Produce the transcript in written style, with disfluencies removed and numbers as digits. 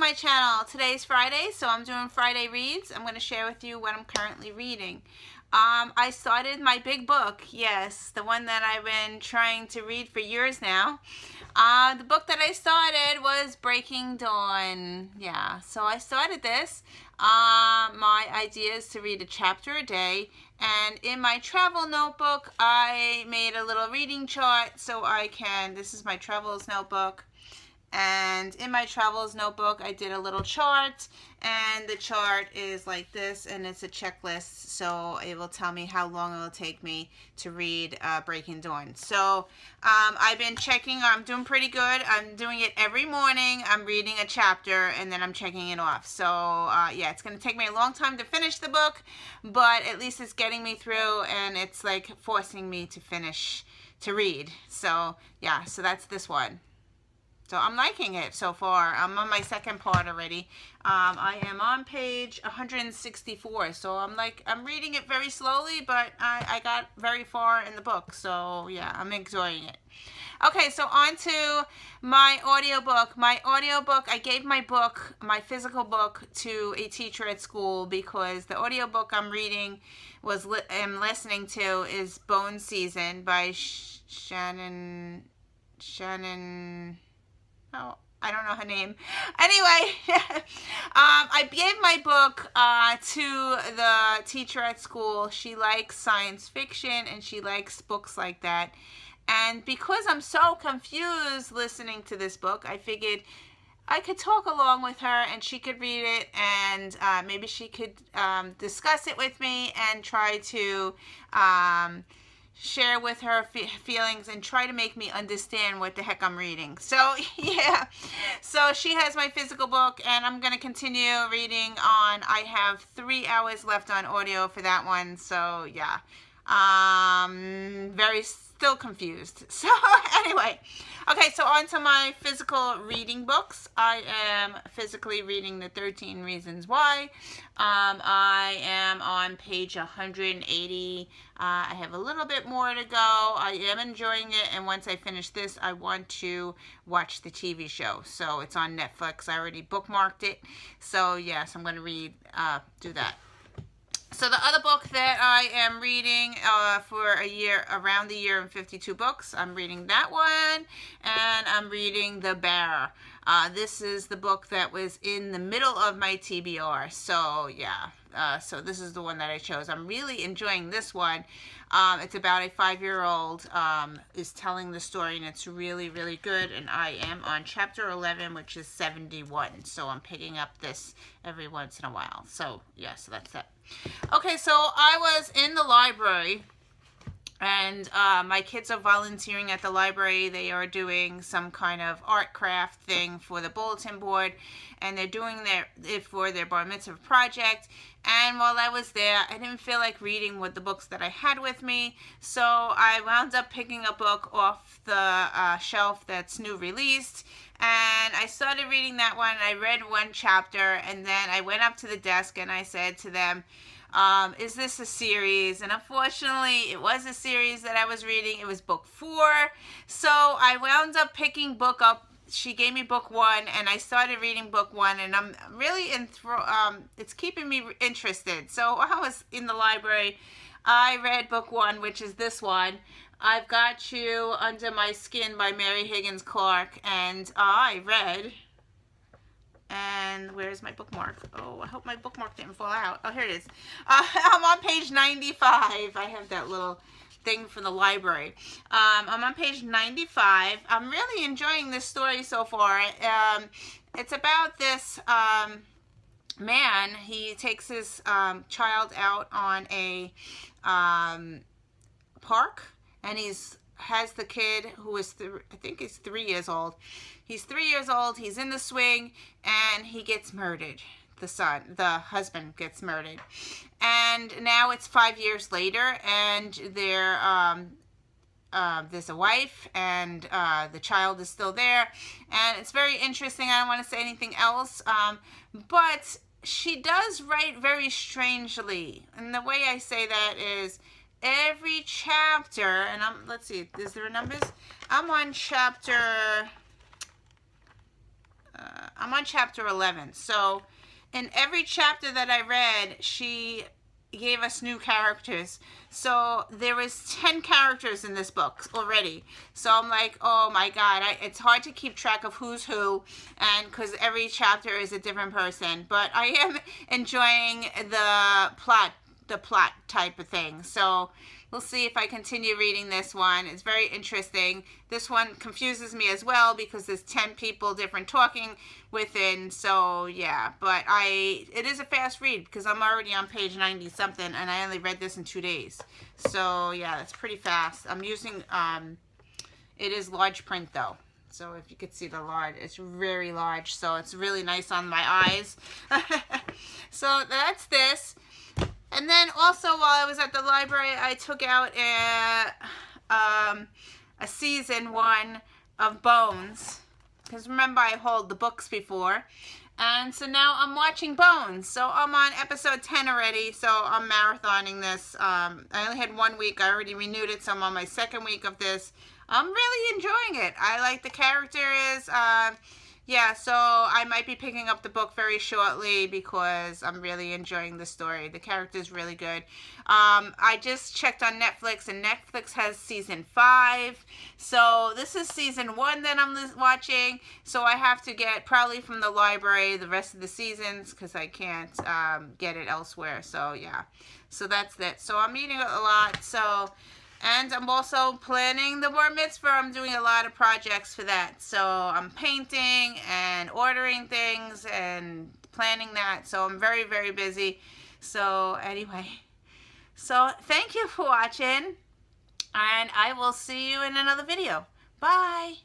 my channel. Today's Friday, so I'm doing Friday reads. I'm going to share with you what I'm currently reading. I started my big book, yes, the one that I've been trying to read for years now. The book that I started was Breaking Dawn. Yeah, so I started this. My idea is to read a chapter a day, and in my travel notebook, I made a little reading chart so I can, this is my travels notebook. And in my travels notebook, I did a little chart, and the chart is like this, and it's a checklist, so it will tell me how long it will take me to read Breaking Dawn. So I've been checking. I'm doing pretty good. I'm doing it every morning. I'm reading a chapter, and then I'm checking it off. So yeah, it's going to take me a long time to finish the book, but at least it's getting me through, and it's like forcing me to finish to read. So yeah, so that's this one. So I'm liking it so far. I'm on my second part already. I am on page 164. So I'm reading it very slowly, but I got very far in the book. So yeah, I'm enjoying it. Okay, so on to my audiobook. My audiobook, I gave my book, my physical book, to a teacher at school because the audiobook I'm reading am listening to is Bone Season by Shannon. Oh, I don't know her name. Anyway, I gave my book to the teacher at school. She likes science fiction and she likes books like that. And because I'm so confused listening to this book, I figured I could talk along with her and she could read it, and maybe she could discuss it with me and try to share with her feelings and try to make me understand what the heck I'm reading. So yeah, so she has my physical book, and I'm going to continue reading on. I have 3 hours left on audio for that one. So yeah, still confused. So anyway, okay, so on to my physical reading books. I am physically reading the 13 Reasons Why. I am on page 180. I have a little bit more to go. I am enjoying it, and once I finish this, I want to watch the TV show. So it's on Netflix. I already bookmarked it. So yes, I'm going to do that. So the other book that I am reading for a year, around the year in 52 books, I'm reading that one, and I'm reading The Bear. This is the book that was in the middle of my TBR. So yeah, so this is the one that I chose. I'm really enjoying this one. It's about a 5-year-old is telling the story, and it's really, really good. And I am on chapter 11, which is 71. So I'm picking up this every once in a while. So yeah, so that's it. Okay, so I was in the library, and my kids are volunteering at the library. They are doing some kind of art craft thing for the bulletin board, and they're doing it for their bar mitzvah project. And while I was there, I didn't feel like reading with the books that I had with me, so I wound up picking a book off the shelf that's new released, and I started reading that one. I read one chapter, and then I went up to the desk and I said to them, is this a series? And unfortunately, it was a series that I was reading. It was book 4. So I wound up picking book up. She gave me book 1, and I started reading book 1, and I'm really it's keeping me interested. So I was in the library. I read book 1, which is this one. I've Got You Under My Skin by Mary Higgins Clark, and I read. And where's my bookmark? Oh, I hope my bookmark didn't fall out. Oh, here it is. I'm on page 95. I have that little thing from the library. I'm on page 95. I'm really enjoying this story so far. It's about this man. He takes his child out on a park, and has the kid who is, I think he's 3 years old. He's 3 years old. He's in the swing, and he gets murdered. The husband gets murdered. And now it's 5 years later, and there's a wife, and the child is still there. And it's very interesting. I don't want to say anything else, but she does write very strangely. And the way I say that is, every chapter, and let's see, is there numbers? I'm on chapter I'm on chapter 11. So in every chapter that I read, she gave us new characters. So there was 10 characters in this book already. So I'm like, oh my God, it's hard to keep track of who's who, and because every chapter is a different person. But I am enjoying the plot type of thing. So we'll see if I continue reading this one. It's very interesting. This one confuses me as well because there's 10 people different talking within. So yeah, but it is a fast read because I'm already on page 90 something and I only read this in 2 days. So yeah, it's pretty fast. I'm using, it is large print though. So if you could see the large, it's very large. So it's really nice on my eyes. So that's this. And then also while I was at the library, I took out a season 1 of Bones. Because remember, I hauled the books before. And so now I'm watching Bones. So I'm on episode 10 already. So I'm marathoning this. I only had 1 week. I already renewed it. So I'm on my 2nd week of this. I'm really enjoying it. I like the characters. Yeah, so I might be picking up the book very shortly because I'm really enjoying the story. The character's really good. I just checked on Netflix, and Netflix has season 5. So this is season 1 that I'm watching. So I have to get probably from the library the rest of the seasons because I can't get it elsewhere. So yeah, so that's it. So I'm eating a lot. So. And I'm also planning the bar mitzvah. I'm doing a lot of projects for that. So I'm painting and ordering things and planning that. So I'm very, very busy. So anyway, so thank you for watching. And I will see you in another video. Bye.